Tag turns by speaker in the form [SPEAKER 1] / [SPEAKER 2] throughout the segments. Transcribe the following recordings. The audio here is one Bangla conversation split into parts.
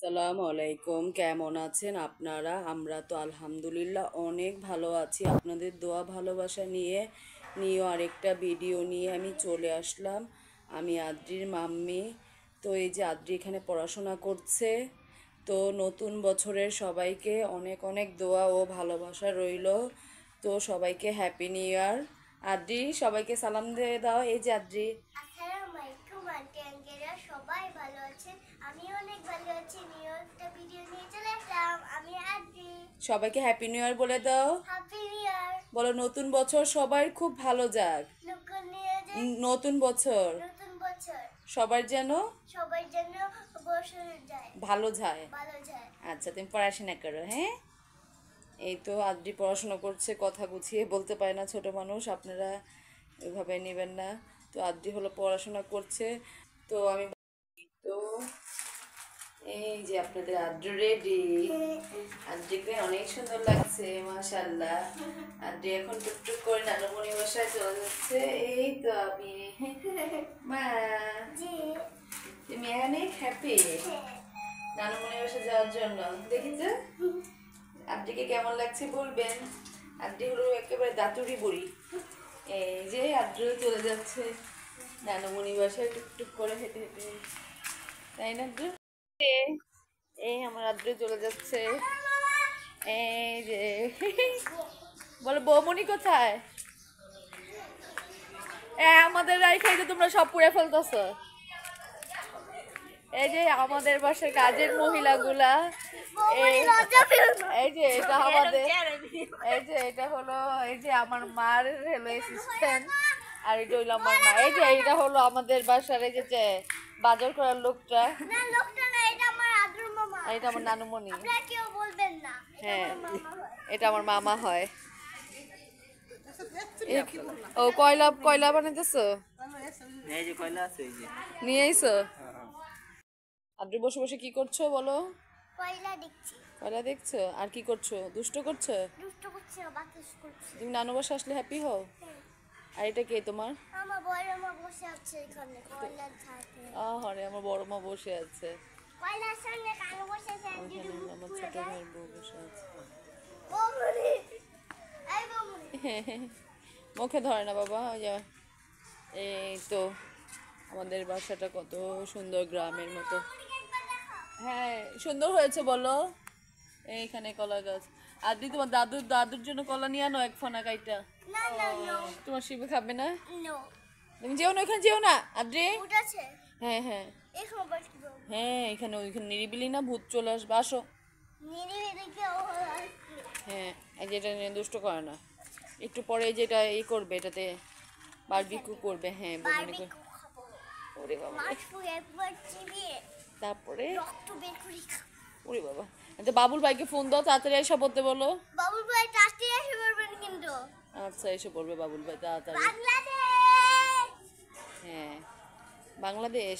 [SPEAKER 1] আসসালামু আলাইকুম, কেমন আছেন আপনারা? আমরা তো আলহামদুলিল্লাহ অনেক ভালো আছি। আপনাদের দোয়া ভালোবাসা নিয়েও আরেকটা ভিডিও নিয়ে আমি চলে আসলাম। আমি আদ্রির মাম্মি। তো এই যে আদ্রি এখানে পড়াশোনা করছে। তো নতুন বছরের সবাইকে অনেক অনেক দোয়া ও ভালোবাসা রইল। তো সবাইকে হ্যাপি নিউ ইয়ার। আদ্রি, সবাইকে সালাম দিয়ে দাও। এই যে আদ্রি।
[SPEAKER 2] আসসালামু আলাইকুম আন্টি আঙ্কেলরা, সবাই ভালো আছেন? আমিও অনেক ভালো আছি। নিউ একটা ভিডিও নিয়ে চলে আসলাম। আমি আন্টি।
[SPEAKER 1] সবাইকে হ্যাপি নিউ ইয়ার বলে দাও।
[SPEAKER 2] Happy new year.
[SPEAKER 1] বলো নতুন বছর সবার খুব ভালো যাক। নতুন বছর
[SPEAKER 2] নতুন বছর
[SPEAKER 1] সবার যেন
[SPEAKER 2] সবাই যেন বছর যায়
[SPEAKER 1] ভালো যায়।
[SPEAKER 2] ভালো যায়।
[SPEAKER 1] আচ্ছা, তুমি পড়াশোনা করো। হ্যাঁ, এই তো আদ্রি পড়াশোনা করছে, কথা গুছিয়ে বলতে পারে না, ছোট মানুষ, আপনারা ওইভাবে নেবেন না। তো আদ্রি হলো পড়াশোনা করছে। তো আমি তো এই যে আপনাদের আদ্রি রেডি। আদ্রিকে অনেক সুন্দর লাগছে, মাশাআল্লাহ। আদ্রি এখন টুকটুক করে নানুমণি বাসায় চলে যাচ্ছে। এই তো আমি মা,
[SPEAKER 2] জি।
[SPEAKER 1] তুমি অনেক হ্যাপি নানুমণি বাসায় যাওয়ার জন্য। দেখেছো আদ্রিকে কেমন লাগছে বলবেন। আদ্রি হলো একেবারে দাতুরি বুড়ি। এই যে আদ্রিও চলে যাচ্ছে নানুমণি বাসায় টুকটুক করে হেঁটে হেঁটে, তাই না আদ্রি? এই আমার আদ্রি চলে যাচ্ছে। এই যে বলো বৌমনি কোথায়? আমাদের রাইখাই যে তোমরা সব পুড়ে ফেলতেছ। এই যে আমাদের বাসার কাজের মহিলাগুলা, এই যে এটা আমাদের, এই যে এটা হলো, এই যে আমার মার হলো অ্যাসিস্ট্যান্ট, আর এটা হইলো আমার মা। এই যে এটা হলো আমাদের বাসার এই যে বাজার করার লোকটা। এটা আমার নানুমণি। হ্যাঁ, এটা আমার মামা হয়। ও কয়লা কয়লা বানাইতেছো?
[SPEAKER 3] এই যে কয়লা আছে এই যে
[SPEAKER 1] নিয়ে আইছো? আদ্রি বসে বসে কি করছো বলো?
[SPEAKER 2] কয়লা দেখছি।
[SPEAKER 1] কয়লা দেখছো? আর কি করছো? দুষ্ট করছো?
[SPEAKER 2] দুষ্ট করছে, বাতাস করছে।
[SPEAKER 1] তুমি নানু বাসা আসলে হ্যাপি হও? আর এটা কে তোমার?
[SPEAKER 2] আমার বড় মা বসে আছে এখানে কয়লার ধারে।
[SPEAKER 1] আরে আমার বড় মা বসে আছে।
[SPEAKER 2] কয়লার সামনে কানু বসে আছে।
[SPEAKER 1] ওইখানে হলো আমার ছোট ভাইয়ের বউ বসে আছে।
[SPEAKER 2] বমুনি, এই বমুনি।
[SPEAKER 1] মুখে ধরে না বাবা। ওই যে এই তো আমাদের বাসাটা কত সুন্দর, গ্রামের মতো। হ্যাঁ, সুন্দর হয়েছে বলো। এইখানে কলা গাছ। আদি তোমার দাদুর জন্য কলা নিয়ে আনো এক ফোনা কাইটা।
[SPEAKER 2] না না নো
[SPEAKER 1] তোমার শিবে খাবে না?
[SPEAKER 2] নো।
[SPEAKER 1] তুমি যেও না, এখানে যেও না আদ্রি।
[SPEAKER 2] উঠেছে
[SPEAKER 1] হ্যাঁ হ্যাঁ
[SPEAKER 2] এখন বস কি বল।
[SPEAKER 1] হ্যাঁ, এখানে ওইখানে নিরিবিলি না, ভূত চলে আসবে, আসো।
[SPEAKER 2] নিরিবিলি কি ও
[SPEAKER 1] হ্যাঁ, এই যে এটা নিয়ে দুষ্ট করে না। একটু পরে যেটা এই করবে, এটাতে বারবিকিউ করবে। হ্যাঁ, বমনি করে।
[SPEAKER 2] বারবিকিউ খাবো।
[SPEAKER 1] ওরে বাবা,
[SPEAKER 2] মাছ পুড়ে একবার চিবিয়ে
[SPEAKER 1] তারপরে
[SPEAKER 2] রক্ত বের করে খাবো।
[SPEAKER 1] ওরে বাবা, আচ্ছা বাবুল ভাইকে ফোন দাও, তাড়াতাড়ি এসে পড়তে বলো।
[SPEAKER 2] বাবুল ভাই টাস্টি এসে পড়বেন কিন্তু।
[SPEAKER 1] আচ্ছা, এসে পড়বে বাবুল ভাই তাড়াতাড়ি।
[SPEAKER 2] বাংলাদেশ।
[SPEAKER 1] হ্যাঁ, বাংলাদেশ।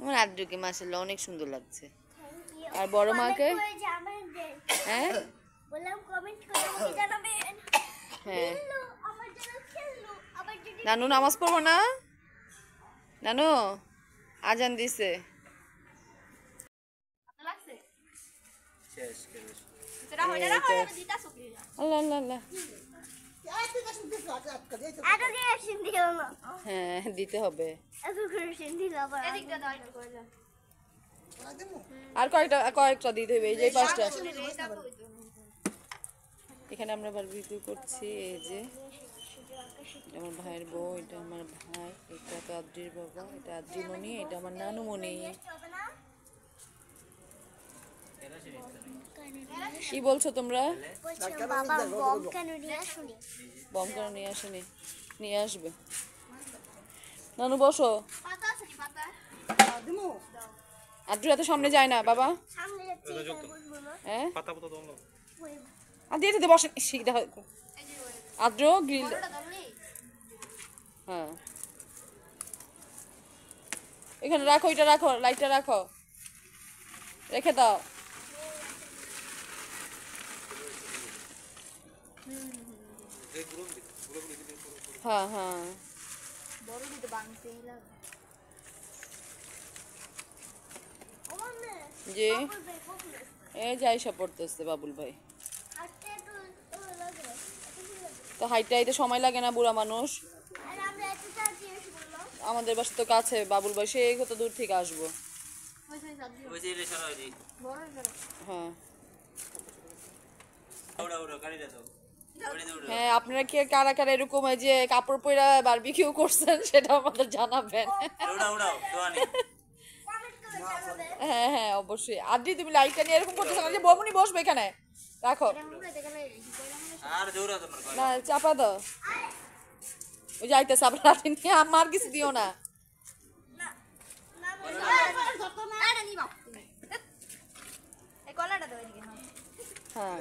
[SPEAKER 1] আমার আদ্রিকে মাশাআল্লাহ অনেক সুন্দর লাগছে।
[SPEAKER 2] Thank you.
[SPEAKER 1] আর বড় মাকে? হ্যাঁ
[SPEAKER 2] বললাম কমেন্ট করে আমাকে জানাবেন।
[SPEAKER 1] হ্যাঁ।
[SPEAKER 2] খেললো, আমার জন্য খেললো, আবার যদি
[SPEAKER 1] নানু নামাজ পড়বো না? নানু আজান দিছে।
[SPEAKER 2] লাগছে
[SPEAKER 3] শেষ করে
[SPEAKER 1] আল্লাহ আল্লাহ আল্লাহ।
[SPEAKER 2] এত কেরোসিন দিল না।
[SPEAKER 1] হ্যাঁ, দিতে হবে।
[SPEAKER 2] এত কেরোসিন দিল আবার।
[SPEAKER 1] আর কয়েকটা দিতে হবে। এই যে পাঁচটা। এখানে আমরা বারবিকিউ করছি। এই যে এটা আমার ভাইয়ের বউ, এটা আমার ভাই, এটা তো আদ্রির বাবা, এটা আদ্রিমণি, এটা আমার নানুমণি। কি বলছো তোমরা?
[SPEAKER 2] বাবা বম কেন নিয়ে আসুনি?
[SPEAKER 1] বম কেন নিয়ে আসেনি? নিয়ে আসবে। নানু বসো।
[SPEAKER 2] পাতা আছে কি পাতা?
[SPEAKER 1] আদ্রি এত সামনে যায় না বাবা।
[SPEAKER 2] সামনে যাচ্ছি বুঝবো না।
[SPEAKER 1] হ্যাঁ,
[SPEAKER 3] পাতা পাতা দাও না
[SPEAKER 1] আদ্রি এটাতে বসে। শিখতে হয় আদ্র গ্রিল। হ্যাঁ, এখানে রাখো, এটা রাখো, লাইটটা রাখো, রেখে দাও। হ্যাঁ হ্যাঁ,
[SPEAKER 2] বড় দিতে বাংতে লাগে। ও মামে
[SPEAKER 1] যে
[SPEAKER 2] বাবুল ভাই পপুলার
[SPEAKER 1] এই যাই সব পড়তেছে বাবুল ভাই।
[SPEAKER 2] হাঁটতে একটু লাগে
[SPEAKER 1] তো হাইটটা আইতে সময় লাগে না, বুড়া মানুষ।
[SPEAKER 2] আর আমরা এত তাড়াতাড়ি এসে বললাম
[SPEAKER 1] আমাদের বাসা তো কাছে, বাবুল ভাই সেই কত দূর থেকে আসবো।
[SPEAKER 3] ওই যে রে সরাই দি
[SPEAKER 1] হ্যাঁ
[SPEAKER 3] ওড়া ওড়া গাড়ি দাও ওড়ে দে ওড়ে
[SPEAKER 1] হ্যাঁ, আপনারা কি কারা কারা এরকম এই যে কাপড় পরা বারবিকিউ করছেন সেটা আমাদের জানাবেন।
[SPEAKER 3] ওড়া ওড়া দোয়ানি
[SPEAKER 2] কমেন্ট করে জানাবেন
[SPEAKER 1] হ্যাঁ হ্যাঁ অবশ্যই। আদি তুমি লাইটটা নিয়ে এরকম করতেছো না যে বমুনি বসবে এখানে, রাখো
[SPEAKER 3] আর দৌড়া তোমার কয়
[SPEAKER 1] না, চাপা দাও। ওই যে আইতেছে আপনার লাঠি নিয়ে, আমার কিছু দিও না। হ্যাঁ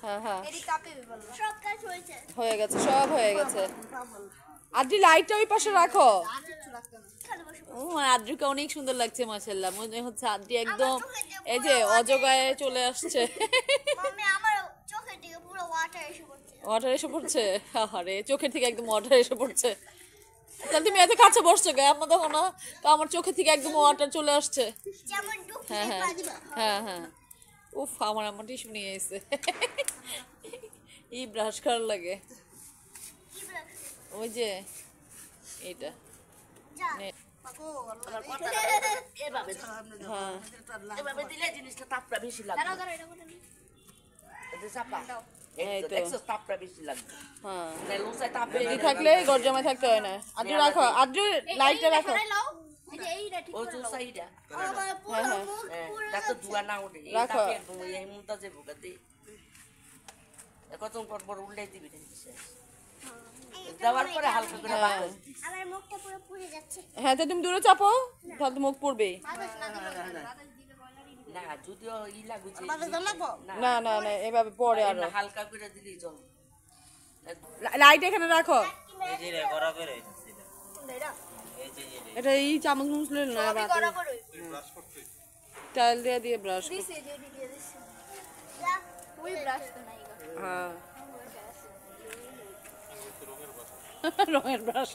[SPEAKER 1] হ্যাঁ হ্যাঁ
[SPEAKER 2] সব কাজ হয়েছে
[SPEAKER 1] হয়ে গেছে, সব হয়ে গেছে। আদ্রি লাইটটা ওই পাশে রাখো।
[SPEAKER 2] খালি বসে
[SPEAKER 1] ও আদ্রিকে অনেক সুন্দর লাগছে মাশাআল্লাহ। মনে হচ্ছে আদ্রি একদম এই যে অজগায়ে চলে আসছে।
[SPEAKER 2] মাম্মি আমার চোখের দিকে পুরো ওয়াটার এসে পড়ছে
[SPEAKER 1] ওয়াটার এসে পড়ছে, আরে চোখের থেকে একদম ওয়াটার এসে পড়ছে। তাহলে তুমি এত কাছে বসছো গে, আমার দেখো না তো আমার চোখের থেকে একদম ওয়াটার চলে আসছে।
[SPEAKER 2] যেমন ডুবছে
[SPEAKER 1] হ্যাঁ হ্যাঁ হ্যাঁ হ্যাঁ উফ, আমার আমার টিস্যু নিয়ে এসে এই ব্রাশ করার লাগে।
[SPEAKER 2] কি বলছে
[SPEAKER 1] ওই যে এইটা
[SPEAKER 2] যা
[SPEAKER 1] নে-
[SPEAKER 4] এভাবে
[SPEAKER 1] হ্যাঁ
[SPEAKER 4] এভাবে দিলে জিনিসটা তাপটা বেশি লাগবে এটা চাপা
[SPEAKER 1] এই তো।
[SPEAKER 4] দেখছো তাপটা বেশি লাগবে
[SPEAKER 1] হ্যাঁ
[SPEAKER 4] না লোসায় তাপে
[SPEAKER 1] বেশি থাকলে গরজামে থাকতে হয় না। আদ্রি রাখো, আদ্রি লাইটটা রাখো।
[SPEAKER 4] ও চুসাইটা
[SPEAKER 2] আমার পুরো
[SPEAKER 1] হ্যাঁ,
[SPEAKER 2] মুখ পুরো
[SPEAKER 4] ডাক্তার দুয়া না ওঠে এই
[SPEAKER 1] রাখো।
[SPEAKER 4] তাপে একদম এই মুন্তা যে ভোগাতে কত পর পর উল্টাই দিবি দেওয়ার পরে হালকা করে
[SPEAKER 1] হ্যাঁ
[SPEAKER 4] বাতাস দিবি।
[SPEAKER 2] আমার মুখটা পুরো পুড়ে যাচ্ছে
[SPEAKER 1] হ্যাঁ, তো তুমি দূরে চাপো, তাহলে তো মুখ পড়বে।
[SPEAKER 4] না যদিও ই লাগুছে
[SPEAKER 1] না না না, এভাবে পরে আরো।
[SPEAKER 4] না হালকা করে দিলেই চল
[SPEAKER 1] লাইট এখানে রাখো।
[SPEAKER 3] এই যে রে করা করে এই যে যে রে
[SPEAKER 1] এটা এই চামচ মুছলে না, টাইল দিয়ে দিয়ে ব্রাশ। হ্যাঁ রঙের ব্রাশ।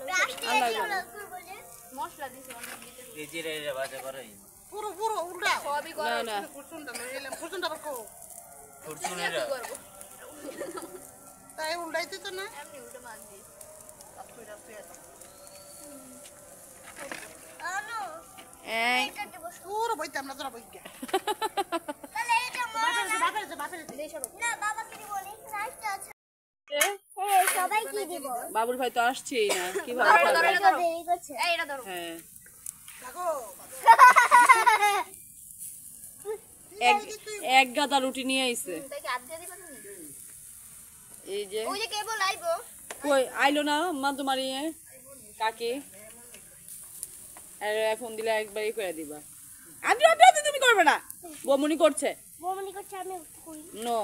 [SPEAKER 2] ব্রাশ দিয়ে দিও না করবো যে
[SPEAKER 3] এই যে রে বাজে করে
[SPEAKER 1] না না
[SPEAKER 3] ফুরসুনে রে
[SPEAKER 2] আনো
[SPEAKER 1] এই
[SPEAKER 2] এটা দেবো তাহলে এটা মা না বাবাকে দিব অনেক রাইট আছে সবাই কি দিব
[SPEAKER 1] বাবুল ভাই তো আসছেই না, কিভাবে খাবে?
[SPEAKER 2] দেরি করছে
[SPEAKER 1] হ্যাঁ এক এক গাদা রুটি নিয়ে আইছে। এই যে
[SPEAKER 2] ওই যে কেবল আইবো
[SPEAKER 1] কই আইলো না মা তোমার ইয়ে কাকি, আর এখন দিলে একবারই করে দিবা। আদ্রি আদ্রি আদ্রি, তুমি করবে না, বমনি করছে।
[SPEAKER 2] বমনি করছে আমি করি
[SPEAKER 1] নো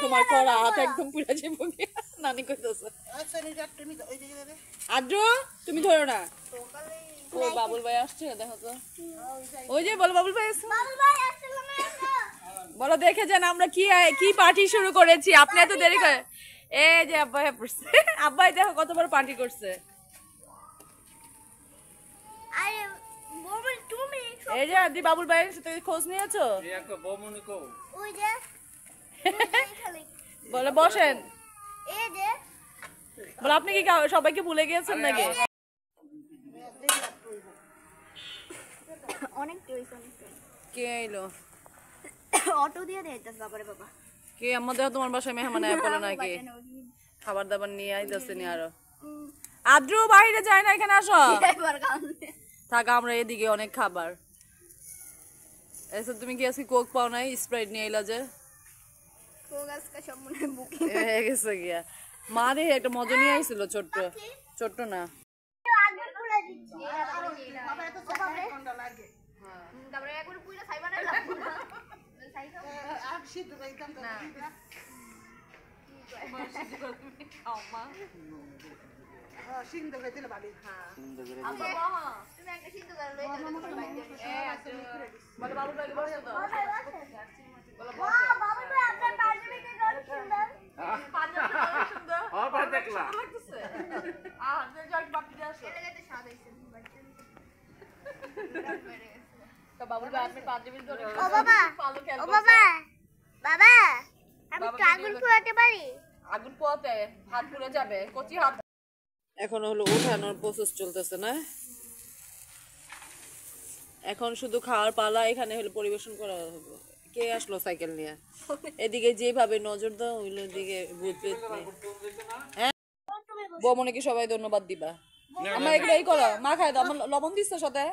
[SPEAKER 1] তোমার করা হাত একদম পুরা যাবো নানি কইতেছে। আদ্র তুমি ধরো না, ও বাবুল ভাই আসছে দেখো তো, ওই যে বলো বাবুল ভাই আসছে।
[SPEAKER 2] বাবুল ভাই আসলে না
[SPEAKER 1] বলো দেখে যান আমরা কি কি পার্টি শুরু করেছি, আপনি এত দেরি করে। এই যে আব্বাই পড়ছে, আব্বাই দেখো কত বড় পার্টি করছে।
[SPEAKER 2] আরে বমনি তুমি
[SPEAKER 1] এই যে আদি বাবুল ভাইয়ের সাথে খোঁজ নিয়েছো?
[SPEAKER 2] ওই যে এখানে
[SPEAKER 1] বলে বসেন,
[SPEAKER 2] এই যে
[SPEAKER 1] বলে আপনি কি সবাইকে ভুলে গিয়েছেন নাকি?
[SPEAKER 2] অনেক টেনশন
[SPEAKER 1] কে এলো?
[SPEAKER 2] অটো দিয়ে দেইতাছ বাবারে বাবা
[SPEAKER 1] কে আমাদের তোমার বাসায় মেহমান আয়া পড়লো নাকি? খাবার দাবার নিয়ে আইতাছে নি আরো। আদ্রু বাইরে যায় না, এখানে আসো।
[SPEAKER 2] এবার গান
[SPEAKER 1] থাক, আমরা এদিকে অনেক খাবার। এসব তুমি কি আজকে কোক পাও নাই? স্প্রাইট নিয়ে এলা যে
[SPEAKER 2] ফোকাস কা সব মনে বুকে
[SPEAKER 1] হয়ে গেছে গিয়া। মা রে একটা মজা নিয়ে আইছিল, ছোট্ট ছোট্ট না।
[SPEAKER 2] আগে পুরা দিচ্ছি বাবা এত ঠান্ডা লাগে তারপরে একবার পুরা খাইবা না আর শীত যাইতাম না সিন্ধু করে দিলে ভালো। হ্যাঁ আব্বা তুমি একটা সিন্ধু করে লইতে বলো বাবু ভাই বসে দাও। বলো বাবু ভাই আপনার পাঞ্জাবিতে ও বাবা, ও বাবা, বাবা, আমি তো আগুন পোড়াতে পারি।
[SPEAKER 1] আগুন পোয়াতে হাত পুড়ে যাবে, কচি হাত। এখন হলো ওঠানোর প্রসেস চলতেছে না, এখন শুধু খাওয়ার পালা, এখানে হলো পরিবেশন করা হবে। কে আসলো সাইকেল নিয়ে? এদিকে যেভাবে নজর দাও ওইগুলো দিকে ভূত পেত নেই। হ্যাঁ বৌমনিকে সবাই ধন্যবাদ দিবা। আমার এগুলো এই করো, মা খাই দাও। আমার লবণ দিচ্ছ সাথে?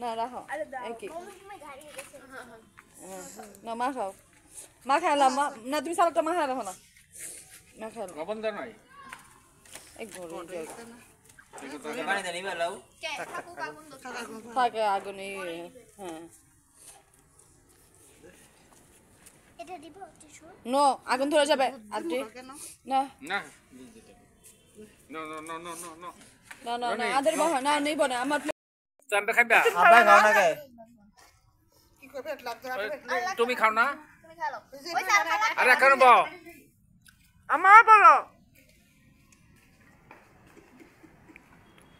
[SPEAKER 1] না রাখো, একই
[SPEAKER 2] তুমি দাঁড়িয়ে গেছে।
[SPEAKER 1] না মা খাও, মা খাইলাম। না তুমি সালাদটা মা খাই রাখো না, মা খাইলাম
[SPEAKER 5] লবণ দেন নাই
[SPEAKER 1] এক ঘরে
[SPEAKER 3] পানি দেন এবার লাউ
[SPEAKER 1] থাকে আগুনে। হ্যাঁ
[SPEAKER 2] এটা দিব টিস্যু।
[SPEAKER 1] নো, আগুন ধরে যাবে আদ্রি। না
[SPEAKER 5] না no no no no no no
[SPEAKER 1] না না না আদের বাহা না নেই বনে আমার
[SPEAKER 5] চানটা খাইবা
[SPEAKER 3] আব্বা খাও না কে
[SPEAKER 5] তুমি খাও না
[SPEAKER 2] তুমি খেলো। ওই চাল খালা।
[SPEAKER 5] আরে কেন বল
[SPEAKER 1] আমার বলো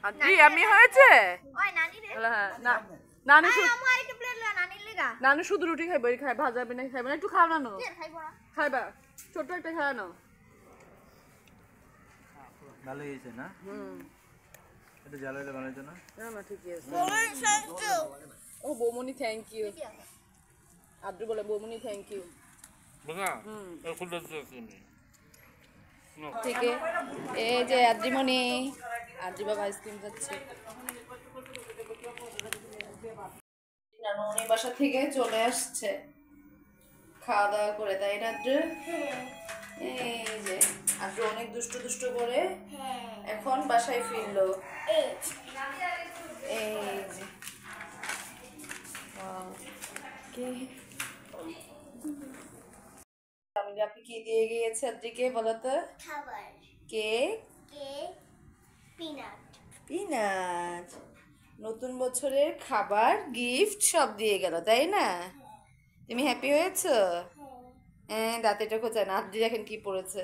[SPEAKER 1] আদ্রি আমি হয়েছে।
[SPEAKER 2] ওই নানি রে।
[SPEAKER 1] হ্যাঁ না নানি শুধু
[SPEAKER 2] আমু আরেকটা প্লেট লও নানির লাগা।
[SPEAKER 1] নানি শুধু রুটি খাইবে, খাই ভাজাবে না খাইবে না, একটু খাও না। নো
[SPEAKER 2] খাইবো না।
[SPEAKER 1] খাইবা ছোট একটা খায় না।
[SPEAKER 3] ভালো হয়েছে না এটা জ্বালাইলে ভালো হতো না
[SPEAKER 1] না না ঠিকই আছে। ও বৌমনি থ্যাংক ইউ। আদ্রি বলে বৌমনি থ্যাংক ইউ।
[SPEAKER 5] বুঝা এর ফুল দিতে তুমি
[SPEAKER 1] ঠিক এই যে আদ্রিমণি, আদ্রি বাবা আইসক্রিম খাচ্ছে। নানুর বাসা থেকে চলে আসছে খাওয়া দাওয়া করে, তাই না আদ্রি? এই যে আদ্রি অনেক দুষ্টু দুষ্টু করে এখন বাসায় ফিরলো। এই যে Wow. কে আপনি কি দিয়ে গিয়েছে আদ্রিকে বলো তো?
[SPEAKER 2] খাবার।
[SPEAKER 1] Cake,
[SPEAKER 2] cake, peanut.
[SPEAKER 1] পিনাট, নতুন বছরের খাবার, গিফট সব দিয়ে গেল, তাই না? তুমি হ্যাপি হয়েছো? হ্যাঁ দাঁতেটা কোথায় না? আদ্রি দেখেন কি পড়েছে।